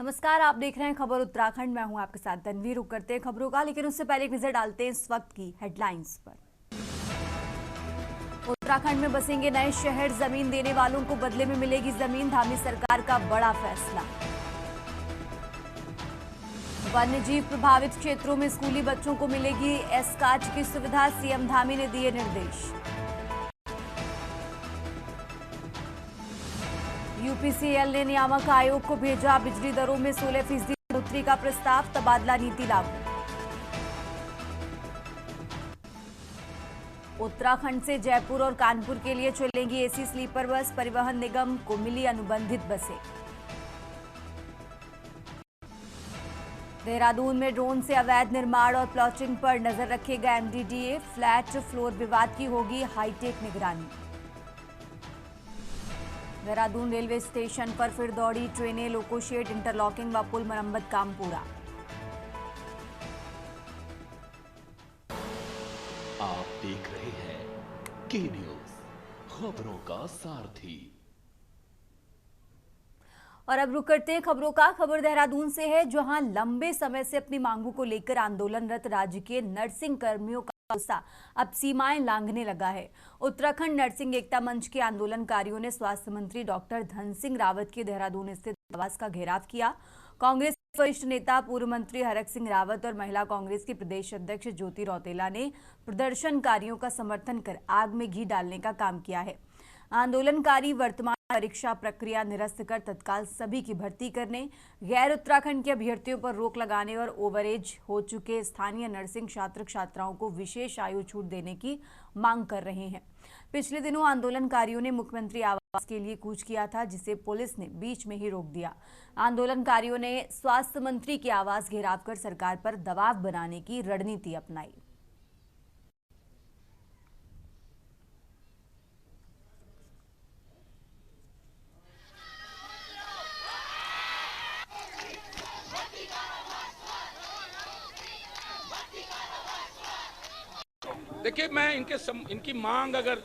नमस्कार, आप देख रहे हैं खबर उत्तराखंड। मैं हूं आपके साथ तन्वी। रुक करते हैं खबरों का, लेकिन उससे पहले एक नजर डालते हैं इस वक्त की हेडलाइंस पर। उत्तराखंड में बसेंगे नए शहर, जमीन देने वालों को बदले में मिलेगी जमीन, धामी सरकार का बड़ा फैसला। वन्य जीव प्रभावित क्षेत्रों में स्कूली बच्चों को मिलेगी एसकाच की सुविधा, सीएम धामी ने दिए निर्देश। यूपीसीएल ने नियामक आयोग को भेजा बिजली दरों में 16% बढ़ोतरी का प्रस्ताव, तबादला नीति लागू। उत्तराखंड से जयपुर और कानपुर के लिए चलेंगी एसी स्लीपर बस, परिवहन निगम को मिली अनुबंधित बसें। देहरादून में ड्रोन से अवैध निर्माण और प्लॉटिंग पर नजर रखेगा एमडीडीए, फ्लैट फ्लोर विवाद की होगी हाईटेक निगरानी। देहरादून रेलवे स्टेशन पर फिर दौड़ी ट्रेनें, लोकोशेड, इंटरलॉकिंग व पुल मरम्मत काम पूरा। आप देख रहे हैं के न्यूज, खबरों का सारथी। और अब रुक करते हैं खबरों का। खबर देहरादून से है, जहां लंबे समय से अपनी मांगों को लेकर आंदोलनरत राज्य के नर्सिंग कर्मियों का गुस्सा अब सीमाएं लांघने लगा है। उत्तराखंड नर्सिंग एकता मंच के आंदोलनकारियों ने स्वास्थ्य मंत्री डॉक्टर धन सिंह रावत के देहरादून स्थित आवास का घेराव किया। कांग्रेस के वरिष्ठ नेता पूर्व मंत्री हरक सिंह रावत और महिला कांग्रेस की प्रदेश अध्यक्ष ज्योति रौतेला ने प्रदर्शनकारियों का समर्थन कर आग में घी डालने का काम किया है। आंदोलनकारी वर्तमान परीक्षा प्रक्रिया निरस्त कर तत्काल सभी की भर्ती करने, गैर उत्तराखंड के अभ्यर्थियों पर रोक लगाने और ओवरेज हो चुके स्थानीय नर्सिंग छात्र छात्राओं को विशेष आयु छूट देने की मांग कर रहे हैं। पिछले दिनों आंदोलनकारियों ने मुख्यमंत्री आवास के लिए कूच किया था, जिसे पुलिस ने बीच में ही रोक दिया। आंदोलनकारियों ने स्वास्थ्य मंत्री के आवास घेराव कर सरकार पर दबाव बनाने की रणनीति अपनाई। देखिए, मैं इनकी मांग अगर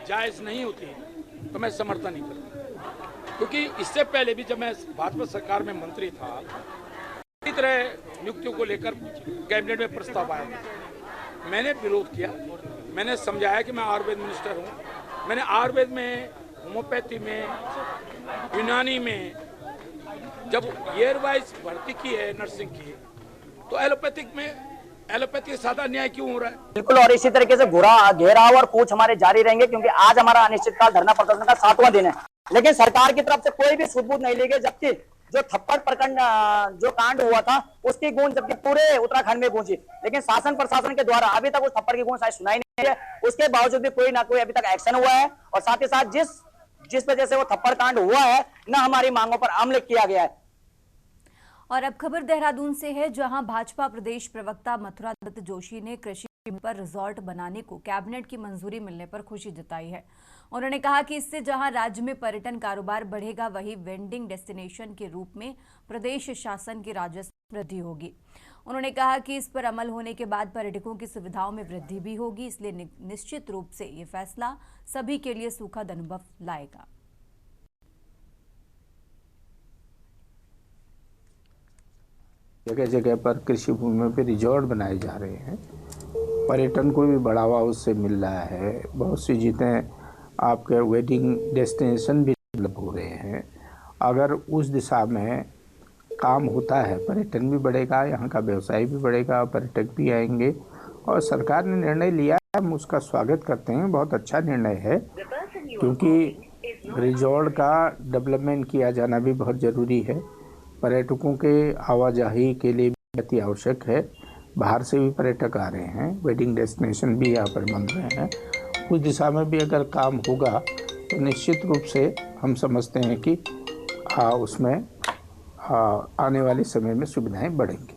जायज़ नहीं होती तो मैं समर्थन नहीं करता, क्योंकि इससे पहले भी जब मैं भाजपा सरकार में मंत्री था, इसी तरह नियुक्तियों को लेकर कैबिनेट में प्रस्ताव आया था। मैंने विरोध किया, मैंने समझाया कि मैं आयुर्वेद मिनिस्टर हूँ। मैंने आयुर्वेद में, होम्योपैथी में, यूनानी में जब ईयर वाइज भर्ती की है नर्सिंग की, तो एलोपैथी के साथ अन्याय क्यों हो रहा है? बिल्कुल, और इसी तरीके से घेराव और कूच हमारे जारी रहेंगे, क्योंकि आज हमारा अनिश्चितकाल धरना प्रदर्शन का 7वां दिन है, लेकिन सरकार की तरफ से कोई भी सबूत नहीं ली गई। जबकि जो थप्पड़ प्रखंड जो कांड हुआ था उसकी गूंज जबकि पूरे उत्तराखंड में गूंजी, लेकिन शासन प्रशासन के द्वारा अभी तक उस थप्पड़ की गूंज शायद सुनाई नहीं है। उसके बावजूद भी कोई ना कोई अभी तक एक्शन हुआ है, और साथ ही साथ जिस वजह से वो थप्पड़ कांड हुआ है, न हमारी मांगों पर अमल किया गया है। और अब खबर देहरादून से है, जहां भाजपा प्रदेश प्रवक्ता मथुरा दत्त जोशी ने कृषि पर रिजॉर्ट बनाने को कैबिनेट की मंजूरी मिलने पर खुशी जताई है। उन्होंने कहा कि इससे जहां राज्य में पर्यटन कारोबार बढ़ेगा, वहीं वेंडिंग डेस्टिनेशन के रूप में प्रदेश शासन की राजस्व वृद्धि होगी। उन्होंने कहा कि इस पर अमल होने के बाद पर्यटकों की सुविधाओं में वृद्धि भी होगी, इसलिए निश्चित रूप से ये फैसला सभी के लिए सुखद अनुभव लाएगा। जगह जगह पर कृषि भूमि पर रिजॉर्ट बनाए जा रहे हैं, पर्यटन को भी बढ़ावा उससे मिल रहा है। बहुत सी चीज़ें आपके वेडिंग डेस्टिनेशन भी डेवलप हो रहे हैं। अगर उस दिशा में काम होता है, पर्यटन भी बढ़ेगा, यहाँ का व्यवसाय भी बढ़ेगा, पर्यटक भी आएंगे। और सरकार ने निर्णय लिया है, हम उसका स्वागत करते हैं। बहुत अच्छा निर्णय है, क्योंकि रिजॉर्ट का डेवलपमेंट किया जाना भी बहुत ज़रूरी है। पर्यटकों के आवाजाही के लिए भी अति आवश्यक है। बाहर से भी पर्यटक आ रहे हैं, वेडिंग डेस्टिनेशन भी यहाँ पर बन रहे हैं। उस दिशा में भी अगर काम होगा तो निश्चित रूप से हम समझते हैं कि उसमें आने वाले समय में सुविधाएं बढ़ेंगी।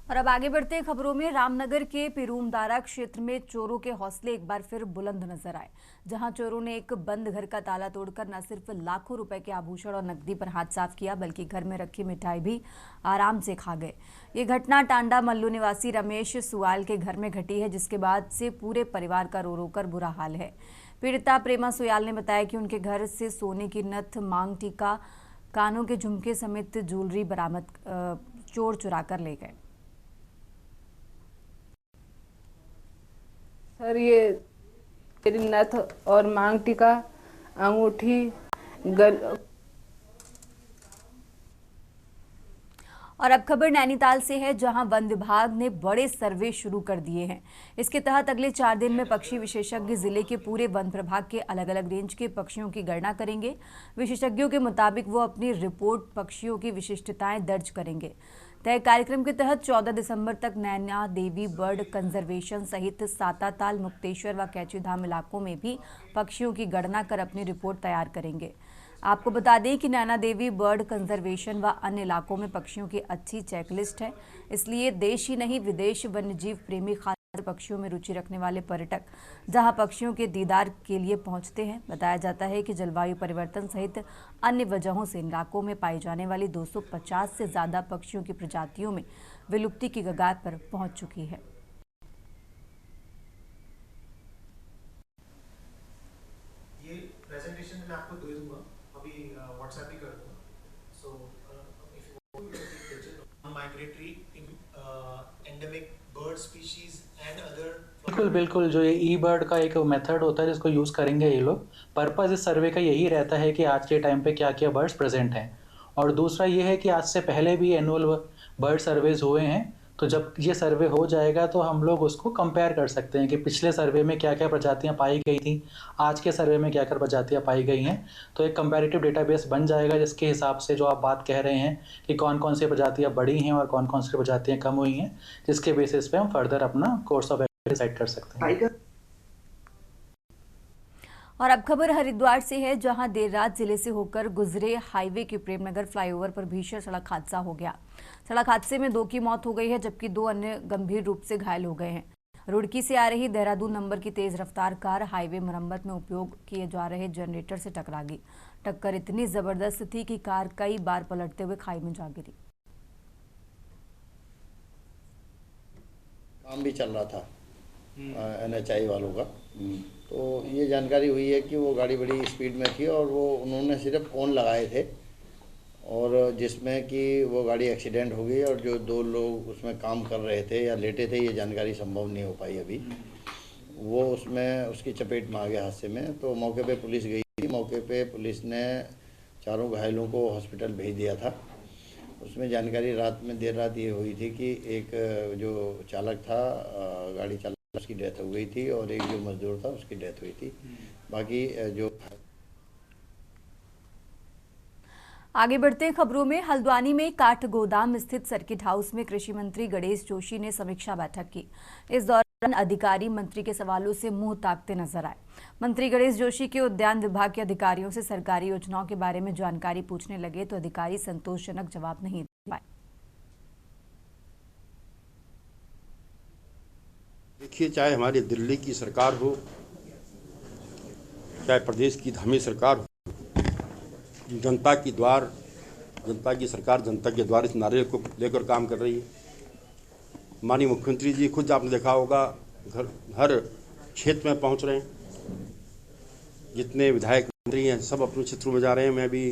और अब आगे बढ़ते हैं खबरों में। रामनगर के पिरूमदारा क्षेत्र में चोरों के हौसले एक बार फिर बुलंद नजर आए, जहां चोरों ने एक बंद घर का ताला तोड़कर न सिर्फ लाखों रुपए के आभूषण और नकदी पर हाथ साफ किया, बल्कि घर में रखी मिठाई भी आराम से खा गए। ये घटना टांडा मल्लू निवासी रमेश सुयाल के घर में घटी है, जिसके बाद से पूरे परिवार का रो रो कर बुरा हाल है। पीड़िता प्रेमा सुयाल ने बताया कि उनके घर से सोने की नथ, मांग टीका, कानों के झुमके समेत ज्वेलरी बरामद चोर चुरा कर ले गए। सर, ये मेरी नथ और मांग टीका, अंगूठी, और अब खबर नैनीताल से है, जहां वन विभाग ने बड़े सर्वे शुरू कर दिए हैं। इसके तहत अगले 4 दिन में पक्षी विशेषज्ञ जिले के पूरे वन प्रभाग के अलग अलग रेंज के पक्षियों की गणना करेंगे। विशेषज्ञों के मुताबिक वो अपनी रिपोर्ट पक्षियों की विशिष्टताएं दर्ज करेंगे। तय कार्यक्रम के तहत 14 दिसंबर तक नैना देवी बर्ड कंजर्वेशन सहित साताताल, मुक्तेश्वर व कैचीधाम इलाकों में भी पक्षियों की गणना कर अपनी रिपोर्ट तैयार करेंगे। आपको बता दें कि नैना देवी बर्ड कंजर्वेशन व अन्य इलाकों में पक्षियों की अच्छी चेकलिस्ट है, इसलिए देश ही नहीं विदेश वन्यजीव प्रेमी, खासकर पक्षियों में रुचि रखने वाले पर्यटक जहां पक्षियों के दीदार के लिए पहुंचते हैं। बताया जाता है कि जलवायु परिवर्तन सहित अन्य वजहों से इन इलाकों में पाई जाने वाली 250 से ज्यादा पक्षियों की प्रजातियों में विलुप्ति की कगार पर पहुंच चुकी है। ये प्रेजेंटेशन मैं आपको दे दूंगा, अभी व्हाट्सएप ही कर दूंगा। So migratory endemic bird species and other. बिल्कुल जो ये ई बर्ड का एक मेथड होता है जिसको यूज़ करेंगे ये लोग। पर्पज़ इस सर्वे का यही रहता है कि आज के टाइम पे क्या क्या बर्ड्स प्रेजेंट हैं, और दूसरा ये है कि आज से पहले भी एनुअल बर्ड सर्वेज हुए हैं, तो जब ये सर्वे हो जाएगा तो हम लोग उसको कंपेयर कर सकते हैं कि पिछले सर्वे में क्या क्या प्रजातियां पाई गई थी, आज के सर्वे में क्या क्या प्रजातियां पाई गई हैं। तो एक कंपैरेटिव डेटाबेस बन जाएगा जिसके हिसाब से जो आप बात कह रहे हैं कि कौन कौन सी प्रजातियां बढ़ी हैं और कौन कौन सी प्रजातियां कम हुई हैं, जिसके बेसिस पे हम फर्दर अपना कोर्स ऑफ एक्शन डिसाइड कर सकते हैं। और अब खबर हरिद्वार से है, जहां देर रात जिले से होकर गुजरे हाईवे के प्रेमनगर फ्लाईओवर पर भीषण सड़क हादसा हो गया। सड़क हादसे में 2 की मौत हो गई है, जबकि 2 अन्य गंभीर रूप से घायल हो गए हैं। रुड़की से आ रही देहरादून नंबर की तेज रफ्तार कार हाईवे मरम्मत में उपयोग किए जा रहे जनरेटर से टकरा गई। टक्कर इतनी जबरदस्त थी कि कार कई बार पलटते हुए खाई में जा गिरी। काम भी चल रहा था NHI वालों का, तो ये जानकारी हुई है कि वो गाड़ी बड़ी स्पीड में थी और वो उन्होंने सिर्फ ऑन लगाए थे, और जिसमें कि वो गाड़ी एक्सीडेंट हो गई और जो 2 लोग उसमें काम कर रहे थे या लेटे थे, ये जानकारी संभव नहीं हो पाई अभी। वो उसमें उसकी चपेट में आ गया हादसे में। तो मौके पे पुलिस गई थी, मौके पे पुलिस ने 4 घायलों को हॉस्पिटल भेज दिया था। उसमें जानकारी देर रात ये हुई थी कि एक जो चालक था, गाड़ी चालक, उसकी डेथ हो गई थी, और एक जो मजदूर था उसकी डेथ हुई थी। बाकी जो आगे बढ़ते खबरों में, हल्द्वानी में काठ गोदाम स्थित सर्किट हाउस में कृषि मंत्री गणेश जोशी ने समीक्षा बैठक की। इस दौरान अधिकारी मंत्री के सवालों से मुंह ताकते नजर आए। मंत्री गणेश जोशी के उद्यान विभाग के अधिकारियों से सरकारी योजनाओं के बारे में जानकारी पूछने लगे तो अधिकारी संतोषजनक जवाब नहीं दे पाए। देखिए, चाहे हमारी दिल्ली की सरकार हो, चाहे प्रदेश की धामी सरकार हो, जनता की सरकार जनता के द्वार इस नारे को लेकर काम कर रही है। माननीय मुख्यमंत्री जी खुद आपने देखा होगा हर क्षेत्र में पहुंच रहे हैं। जितने विधायक मंत्री हैं सब अपने क्षेत्रों में जा रहे हैं। मैं भी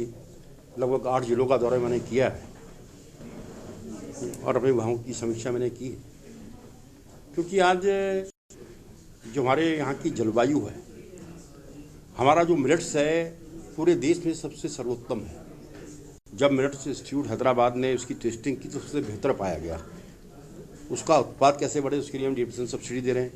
लगभग 8 जिलों का दौरा मैंने किया है और अपने विभागों की समीक्षा मैंने की है, क्योंकि आज जो हमारे यहाँ की जलवायु है, हमारा जो मिलेट्स है पूरे देश में सबसे सर्वोत्तम है। जब मिलेट्स इंस्टीट्यूट हैदराबाद ने उसकी टेस्टिंग की तो सबसे बेहतर पाया गया। उसका उत्पाद कैसे बढ़े, उसके लिए हम 10% सब्सिडी दे रहे हैं।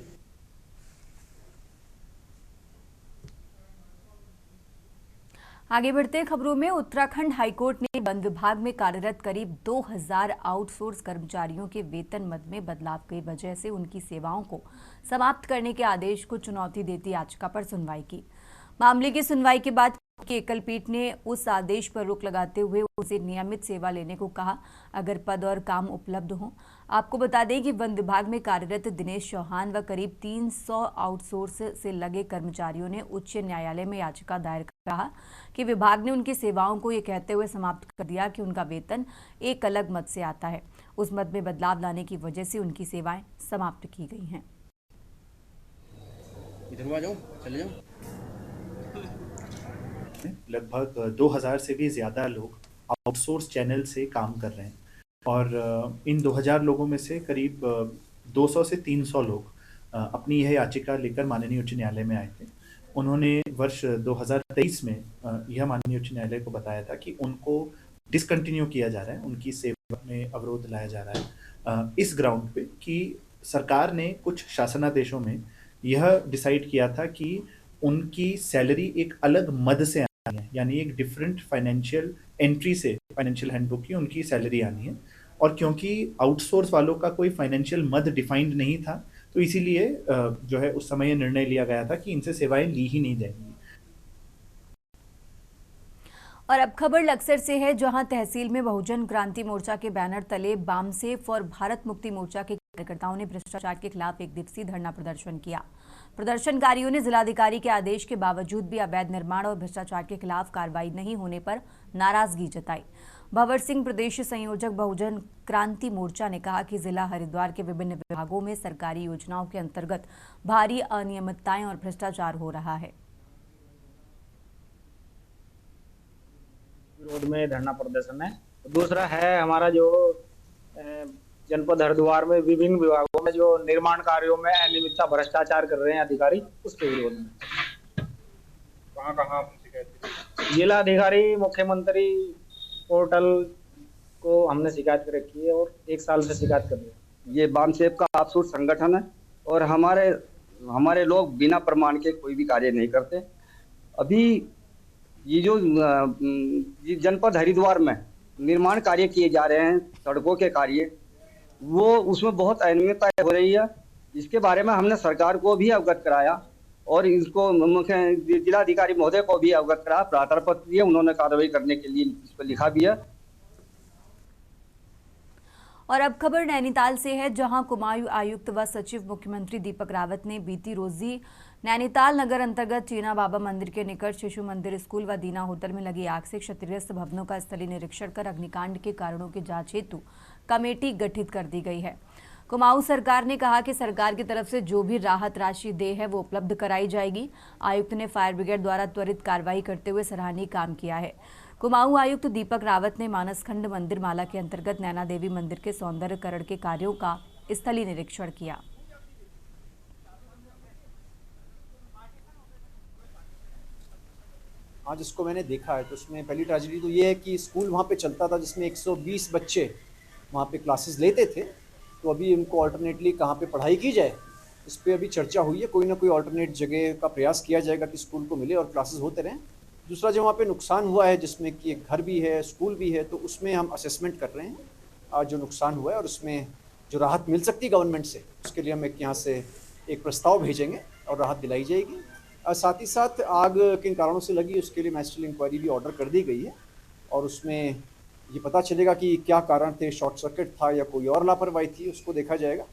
आगे बढ़ते खबरों में, उत्तराखंड हाईकोर्ट ने वन विभाग में कार्यरत करीब 2000 आउटसोर्स कर्मचारियों के वेतन मद में बदलाव की वजह से उनकी सेवाओं को समाप्त करने के आदेश को चुनौती देती याचिका पर सुनवाई की। मामले की सुनवाई के बाद की एकल पीठ ने उस आदेश पर रोक लगाते हुए उसे नियमित सेवा लेने को कहा, अगर पद और काम उपलब्ध हो। आपको बता दें कि वन विभाग में कार्यरत दिनेश चौहान व करीब 300 आउटसोर्स से लगे कर्मचारियों ने उच्च न्यायालय में याचिका दायर कर कहा कि विभाग ने उनकी सेवाओं को ये कहते हुए समाप्त कर दिया कि उनका वेतन एक अलग मद से आता है। उस मद में बदलाव लाने की वजह से उनकी सेवाएं समाप्त की गई हैं। इधर आ जाओ, चले जाओ। लगभग 2000 से भी ज़्यादा लोग आउटसोर्स चैनल से काम कर रहे हैं और इन 2000 लोगों में से करीब 200 से 300 लोग अपनी यह याचिका लेकर माननीय उच्च न्यायालय में आए थे। उन्होंने वर्ष 2023 में यह माननीय उच्च न्यायालय को बताया था कि उनको डिसकंटिन्यू किया जा रहा है, उनकी सेवा में अवरोध लाया जा रहा है इस ग्राउंड पे कि सरकार ने कुछ शासनादेशों में यह डिसाइड किया था कि उनकी सैलरी एक अलग मद से आनी है, यानी एक डिफरेंट फाइनेंशियल एंट्री से, फाइनेंशियल हैंडबुक की उनकी सैलरी आनी है। और क्योंकि आउटसोर्स वालों का कोई फाइनेंशियल मद डिफाइंड नहीं था, तो इसीलिए जो है उस समय निर्णय लिया गया था कि इनसे सेवाएं ली ही नहीं जाएंगी। और अब खबर लक्सर से है, जहां तहसील में बहुजन क्रांति मोर्चा के बैनर तले बामसेफ और भारत मुक्ति मोर्चा के कार्यकर्ताओं ने भ्रष्टाचार के खिलाफ एक दिवसीय धरना प्रदर्शन किया। प्रदर्शनकारियों ने जिलाधिकारी के आदेश के बावजूद भी अवैध निर्माण और भ्रष्टाचार के खिलाफ कार्रवाई नहीं होने पर नाराजगी जताई। भंवर सिंह, प्रदेश संयोजक बहुजन क्रांति मोर्चा, ने कहा कि जिला हरिद्वार के विभिन्न विभागों में सरकारी योजनाओं के अंतर्गत भारी अनियमितताएं और भ्रष्टाचार हो रहा है। विरोध में धरना प्रदर्शन है। दूसरा है हमारा जो जनपद हरिद्वार में विभिन्न विभागों में जो निर्माण कार्यों में अनियमितता भ्रष्टाचार कर रहे हैं अधिकारी, उसके विरोध में। कहाँ जिला अधिकारी, मुख्यमंत्री पोर्टल को हमने शिकायत कर रखी है और 1 साल से शिकायत कर रहे हैं। ये बामसेफ का आउटसोर्स संगठन है और हमारे लोग बिना प्रमाण के कोई भी कार्य नहीं करते। अभी ये जो जनपद हरिद्वार में निर्माण कार्य किए जा रहे हैं, सड़कों के कार्य, वो उसमें बहुत अनियमितता हो रही है। इसके बारे में हमने सरकार को भी अवगत कराया और इसको मुख्य जिलाधिकारी महोदय को भी अवगत कराया, प्रार्थना पत्र दिए, उन्होंने कार्रवाई करने के लिए इस पर लिखा भी है। और अब खबर नैनीताल से है, जहां कुमाऊं आयुक्त व सचिव मुख्यमंत्री दीपक रावत ने बीती रोजी नैनीताल नगर अंतर्गत चीना बाबा मंदिर के निकट शिशु मंदिर स्कूल व दीना होटल में लगी आग से क्षतिग्रस्त भवनों का स्थलीय निरीक्षण कर अग्निकांड के कारणों की जांच हेतु कमेटी गठित कर दी गई है। कुमाऊं सरकार ने कहा कि सरकार की तरफ से जो भी राहत राशि देय है वो उपलब्ध कराई जाएगी। आयुक्त ने फायर ब्रिगेड द्वारा त्वरित कार्रवाई करते हुए सराहनीय काम किया है। कुमाऊं आयुक्त दीपक रावत ने मानसखंड मंदिर माला के अंतर्गत नैना देवी मंदिर के सौंदर्यकरण के कार्यों का स्थलीय निरीक्षण किया। आज इसको मैंने देखा है तो उसमें पहली ट्रेजेडी तो ये है कि स्कूल वहाँ पे चलता था जिसमें 120 बच्चे वहाँ पे क्लासेस लेते थे, तो अभी उनको अल्टरनेटली कहाँ पे पढ़ाई की जाए इस पर अभी चर्चा हुई है। कोई ना कोई अल्टरनेट जगह का प्रयास किया जाएगा कि स्कूल को मिले और क्लासेस होते रहें। दूसरा, जो वहाँ पे नुकसान हुआ है जिसमें कि एक घर भी है, स्कूल भी है, तो उसमें हम असेसमेंट कर रहे हैं जो नुकसान हुआ है और उसमें जो राहत मिल सकती है गवर्नमेंट से, उसके लिए हम एक यहाँ से एक प्रस्ताव भेजेंगे और राहत दिलाई जाएगी। साथ ही साथ आग किन कारणों से लगी उसके लिए मैजिस्ट्रेट इंक्वायरी भी ऑर्डर कर दी गई है और उसमें ये पता चलेगा कि क्या कारण थे, शॉर्ट सर्किट था या कोई और लापरवाही थी, उसको देखा जाएगा।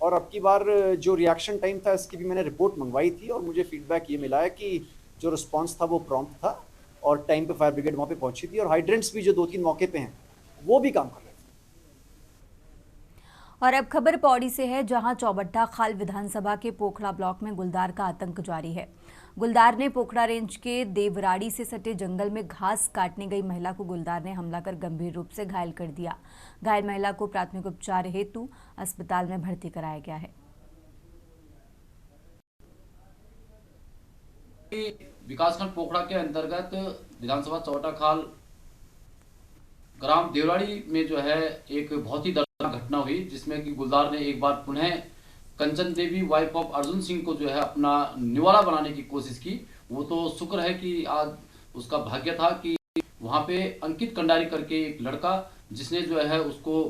और अब की बार जो रिएक्शन टाइम था इसकी भी मैंने रिपोर्ट मंगवाई थी और मुझे फीडबैक ये मिला है कि जो रिस्पांस था वो प्रॉम्प्ट था और टाइम पे फायर ब्रिगेड वहाँ पे पहुंची थी और हाइड्रेंट्स भी जो 2-3 मौके पे हैं वो भी काम कर रहे थे। और अब खबर पौड़ी से है, जहां चौबट्टा खाल विधानसभा के पोखड़ा ब्लॉक में गुलदार का आतंक जारी है। गुलदार ने पोखड़ा रेंज के देवराड़ी से सटे जंगल में घास काटने गई महिला को गुलदार ने हमला कर गंभीर रूप से घायल कर दिया। घायल महिला को प्राथमिक उपचार हेतु अस्पताल में भर्ती कराया गया है। विकासखंड पोखड़ा के अंतर्गत विधानसभा चौबट्टा खाल ग्राम देवराड़ी में जो है एक बहुत ही दर्दनाक घटना हुई, जिसमें कि गुलदार ने एक बार पुनः कंचन देवी वाइफ ऑफ अर्जुन सिंह को जो है अपना निवाला बनाने की कोशिश की। वो तो शुक्र है कि आज उसका भाग्य था कि वहां पे अंकित कंडारी करके एक लड़का जिसने जो है उसको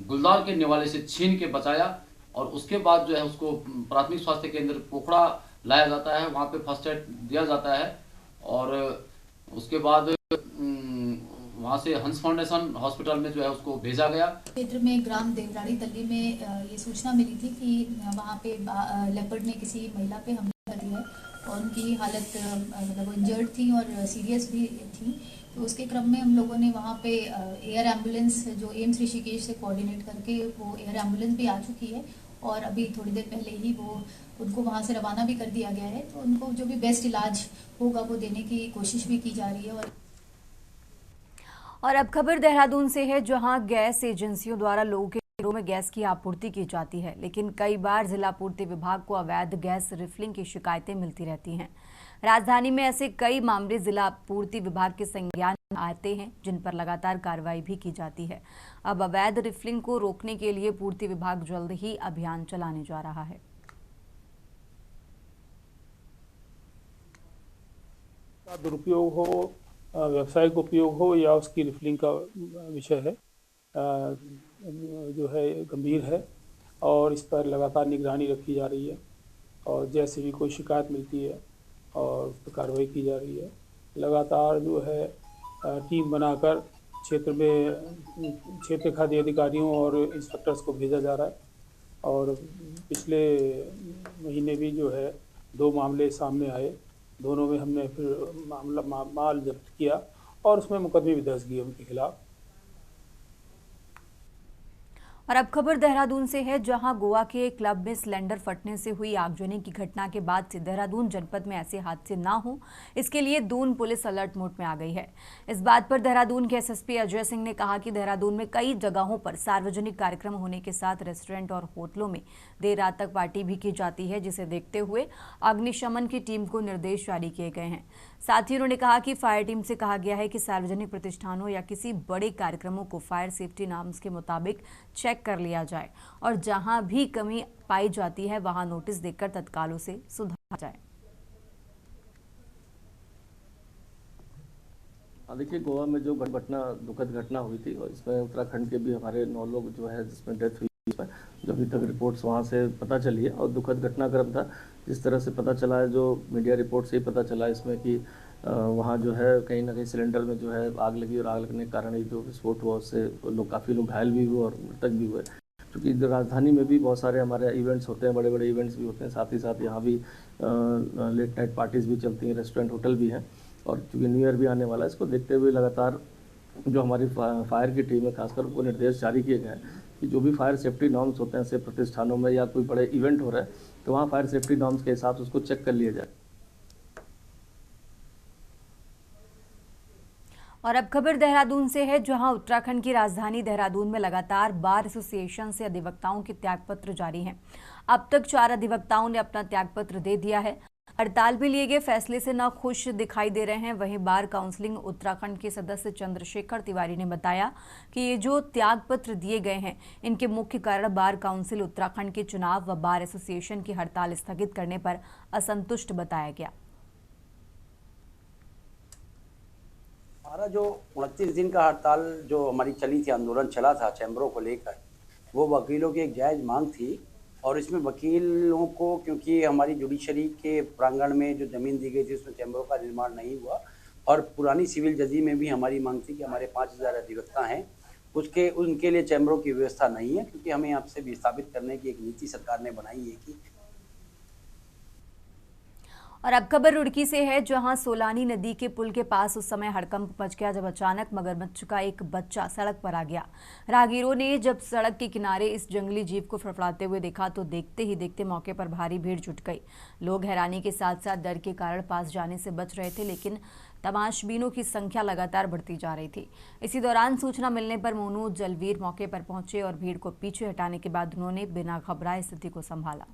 गुलदार के निवाले से छीन के बचाया और उसके बाद जो है उसको प्राथमिक स्वास्थ्य केंद्र पोखड़ा लाया जाता है, वहाँ पे फर्स्ट एड दिया जाता है और उसके बाद वहाँ से हंस फाउंडेशन हॉस्पिटल में जो है उसको भेजा गया। क्षेत्र में ग्राम देवराड़ी तल्ली में ये सूचना मिली थी कि वहाँ पे लेपर्ड ने किसी महिला पे हमला कर दिया है और उनकी हालत मतलब इंजर्ड थी और सीरियस भी थी। तो उसके क्रम में हम लोगों ने वहाँ पे एयर एम्बुलेंस जो एम्स ऋषिकेश से कोऑर्डिनेट करके वो एयर एम्बुलेंस भी आ चुकी है और अभी थोड़ी देर पहले ही वो उनको वहाँ से रवाना भी कर दिया गया है। तो उनको जो भी बेस्ट इलाज होगा वो देने की कोशिश भी की जा रही है। और अब खबर देहरादून से है, जहां गैस एजेंसियों द्वारा लोगों के घरों में गैस की आपूर्ति की जाती है, लेकिन कई बार जिला आपूर्ति विभाग को अवैध गैस रिफिलिंग की शिकायतें मिलती रहती हैं। राजधानी में ऐसे कई मामले जिला आपूर्ति विभाग के संज्ञान में आते हैं, जिन पर लगातार कार्रवाई भी की जाती है। अब अवैध रिफिलिंग को रोकने के लिए पूर्ति विभाग जल्द ही अभियान चलाने जा रहा है। दुरुपयोग हो, व्यावसायिक उपयोग हो या उसकी रिफिलिंग का विषय है जो है गंभीर है और इस पर लगातार निगरानी रखी जा रही है और जैसे भी कोई शिकायत मिलती है और उस पर कार्रवाई की जा रही है। लगातार जो है टीम बनाकर क्षेत्र में क्षेत्र खाद्य अधिकारियों और इंस्पेक्टर्स को भेजा जा रहा है और पिछले महीने भी जो है 2 मामले सामने आए, दोनों में हमने फिर माल जब्त किया और उसमें मुकदमे भी दर्ज किए उनके खिलाफ। और अब खबर देहरादून से है, जहां गोवा के क्लब में सिलेंडर फटने से हुई आगजनी की घटना के बाद से देहरादून जनपद में ऐसे हादसे ना हो, इसके लिए दून पुलिस अलर्ट मोड में आ गई है। इस बात पर देहरादून के एसएसपी अजय सिंह ने कहा कि देहरादून में कई जगहों पर सार्वजनिक कार्यक्रम होने के साथ रेस्टोरेंट और होटलों में देर रात तक पार्टी भी की जाती है, जिसे देखते हुए अग्निशमन की टीम को निर्देश जारी किए गए हैं। साथ ही उन्होंने कहा कि फायर टीम से कहा गया है कि सार्वजनिक प्रतिष्ठानों या किसी बड़े कार्यक्रमों को फायर सेफ्टी नॉर्म्स के मुताबिक चेक कर लिया जाए और जहां भी कमी पाई जाती है वहां नोटिस देकर तत्काल उसे सुधारा जाए। देखिए, गोवा में जो दुखद घटना हुई थी और इसमें उत्तराखंड के भी हमारे 9 लोग जो है जिसमें डेथ हुई, जो अभी तक रिपोर्ट्स वहाँ से पता चली है और दुखद घटनाक्रम था। जिस तरह से पता चला है, जो मीडिया रिपोर्ट से ही पता चला इसमें कि वहाँ जो है कहीं ना कहीं सिलेंडर में जो है आग लगी और आग लगने के कारण जो विस्फोट हुआ उससे काफ़ी लोग घायल भी हुए और मृतक भी हुए। क्योंकि राजधानी में भी बहुत सारे हमारे इवेंट्स होते हैं, बड़े बड़े इवेंट्स भी होते हैं, साथ ही साथ यहाँ भी लेट नाइट पार्टीज़ भी चलती हैं, रेस्टोरेंट होटल भी हैं और चूँकि न्यू ईयर भी आने वाला है, इसको देखते हुए लगातार जो हमारी फायर की टीम है खासकर वो निर्देश जारी किए गए हैं कि जो भी फायर सेफ्टी नॉर्म्स होते हैं ऐसे प्रतिष्ठानों में या कोई बड़े इवेंट हो रहा है तो वहाँ फायर सेफ्टी नॉर्म्स के हिसाब से उसको चेक कर लिया जाए। और अब खबर देहरादून से है, जहां उत्तराखंड की राजधानी देहरादून में लगातार बार एसोसिएशन से अधिवक्ताओं के त्यागपत्र जारी हैं। अब तक 4 अधिवक्ताओं ने अपना त्यागपत्र दे दिया है। हड़ताल में लिए गए फैसले से न खुश दिखाई दे रहे हैं। वहीं बार काउंसिलिंग उत्तराखंड के सदस्य चंद्रशेखर तिवारी ने बताया कि ये जो त्यागपत्र दिए गए हैं, इनके मुख्य कारण बार काउंसिल उत्तराखंड के चुनाव व बार एसोसिएशन की हड़ताल स्थगित करने पर असंतुष्ट बताया गया। हमारा जो 29 दिन का हड़ताल जो हमारी चली थी, आंदोलन चला था चैम्बरों को लेकर, वो वकीलों की एक जायज़ मांग थी और इसमें वकीलों को, क्योंकि हमारी जुडिशरी के प्रांगण में जो ज़मीन दी गई थी उसमें चैम्बरों का निर्माण नहीं हुआ और पुरानी सिविल जजी में भी हमारी मांग थी कि हमारे 5000 अधिवक्ता हैं, उनके लिए चैम्बरों की व्यवस्था नहीं है, क्योंकि हमें आपसे विस्थापित करने की एक नीति सरकार ने बनाई है कि। और अब खबर रुड़की से है, जहां सोलानी नदी के पुल के पास उस समय हड़कंप मच गया जब अचानक मगरमच्छ का एक बच्चा सड़क पर आ गया। राहगीरों ने जब सड़क के किनारे इस जंगली जीव को फड़फड़ाते हुए देखा तो देखते ही देखते मौके पर भारी भीड़ जुट गई। लोग हैरानी के साथ साथ डर के कारण पास जाने से बच रहे थे, लेकिन तमाशबीनों की संख्या लगातार बढ़ती जा रही थी। इसी दौरान सूचना मिलने पर मोनू जलवीर मौके पर पहुंचे और भीड़ को पीछे हटाने के बाद उन्होंने बिना घबराए स्थिति को संभाला।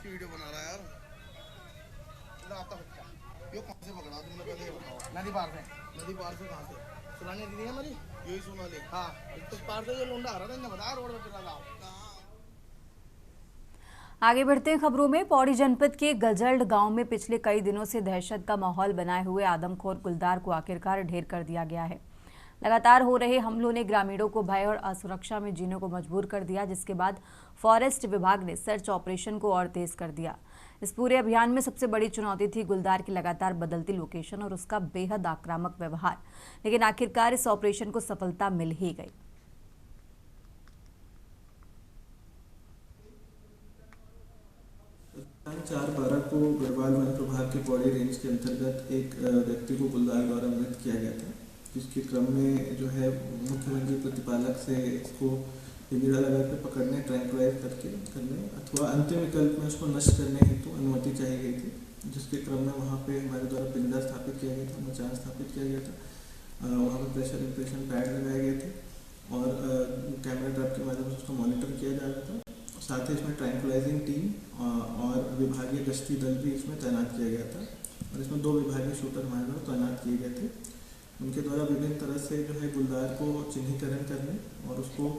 वीडियो बना रहा है यार, आता बच्चा यो कहां से पकड़ा तुमने, पहले ये बताओ। नदी पार से कहां से? सुनाने दी है हमारी, यही सुना ले। हाँ, तो पार से ये लोंडा आ रहा था, इन्हें बताया रोड पे चला जाओ। आगे बढ़ते हैं खबरों में। पौड़ी जनपद के गजल्ड गांव में पिछले कई दिनों से दहशत का माहौल बनाए हुए आदमखोर गुलदार को आखिरकार ढेर कर दिया गया है। लगातार हो रहे हमलों ने ग्रामीणों को भय और असुरक्षा में जीने को मजबूर कर दिया, जिसके बाद फॉरेस्ट विभाग ने सर्च ऑपरेशन को और तेज कर दिया। इस पूरे अभियान में सबसे बड़ी चुनौती थी गुलदार की लगातार बदलती लोकेशन और उसका बेहद आक्रामक व्यवहार, लेकिन आखिरकार इस ऑपरेशन को सफलता मिल ही गई। 4/12 को गढ़वाल वन प्रभाग के पौड़ी रेंज के अंतर्गत एक व्यक्ति को गुलदार द्वारा मृत किया गया था, जिसके क्रम में जो है मुख्य वन्य प्रतिपालक से इसको पिंजरा लगा के पकड़ने, ट्रैंकुलाइज करने अथवा अंतिम विकल्प में उसको नष्ट करने हेतु अनुमति चाहिए गई थी, जिसके क्रम में वहाँ पे हमारे द्वारा पिंजरा स्थापित किया गया था, मचान स्थापित किया गया था। वहाँ पर प्रेशर इंप्रेशन पैड लगाए गए थे और कैमरा ट्रैप के माध्यम से उसको मॉनिटर किया जा रहा था। साथ ही इसमें ट्रैंकुलाइजिंग टीम और विभागीय गश्ती दल भी इसमें तैनात किया गया था और इसमें 2 विभागीय शूटर हमारे द्वारा तैनात किए गए थे। उनके द्वारा विभिन्न तरह से जो है गुलदार को चिन्हीकरण करने और उसको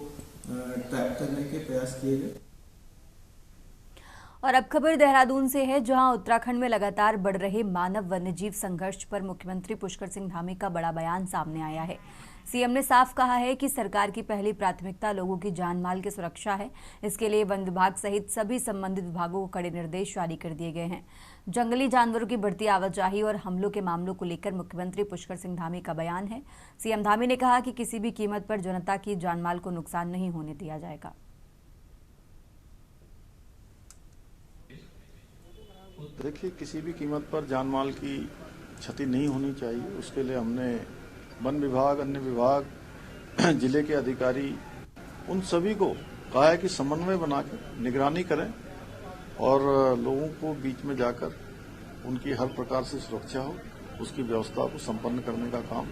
ट्रैप करने के प्रयास किए गए। और अब खबर देहरादून से है, जहां उत्तराखंड में लगातार बढ़ रहे मानव वन्यजीव संघर्ष पर मुख्यमंत्री पुष्कर सिंह धामी का बड़ा बयान सामने आया है। सीएम ने साफ कहा है कि सरकार की पहली प्राथमिकता लोगों की जान माल की सुरक्षा है। इसके लिए वन विभाग सहित सभी संबंधित विभागों को कड़े निर्देश जारी कर दिए गए हैं। जंगली जानवरों की बढ़ती आवाजाही और हमलों के मामलों को लेकर मुख्यमंत्री पुष्कर सिंह धामी का बयान है। सीएम धामी ने कहा कि किसी भी कीमत पर जनता की जानमाल को नुकसान नहीं होने दिया जाएगा। देखिए, किसी भी कीमत पर जानमाल की क्षति नहीं होनी चाहिए। उसके लिए हमने वन विभाग, अन्य विभाग, जिले के अधिकारी, उन सभी को कहा है कि समन्वय बना कर निगरानी करें और लोगों को बीच में जाकर उनकी हर प्रकार से सुरक्षा हो, उसकी व्यवस्था को संपन्न करने का काम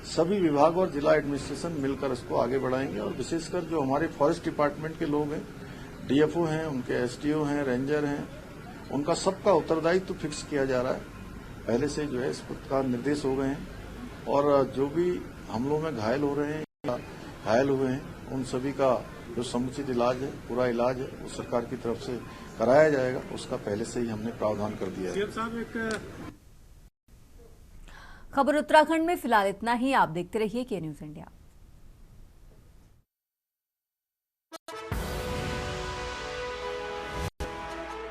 सभी विभाग और जिला एडमिनिस्ट्रेशन मिलकर इसको आगे बढ़ाएंगे। और विशेषकर जो हमारे फॉरेस्ट डिपार्टमेंट के लोग हैं, डीएफओ हैं, उनके एसडीओ हैं, रेंजर हैं, उनका सबका उत्तरदायित्व फिक्स किया जा रहा है। पहले से जो है इस प्रकार निर्देश हो गए हैं और जो भी हमलों में घायल हो रहे हैं या घायल हुए हैं, उन सभी का जो समुचित इलाज है, पूरा इलाज है, वो सरकार की तरफ से कराया जाएगा। उसका पहले से ही हमने प्रावधान कर दिया है। खबर उत्तराखंड में फिलहाल इतना ही। आप देखते रहिए के न्यूज़ इंडिया।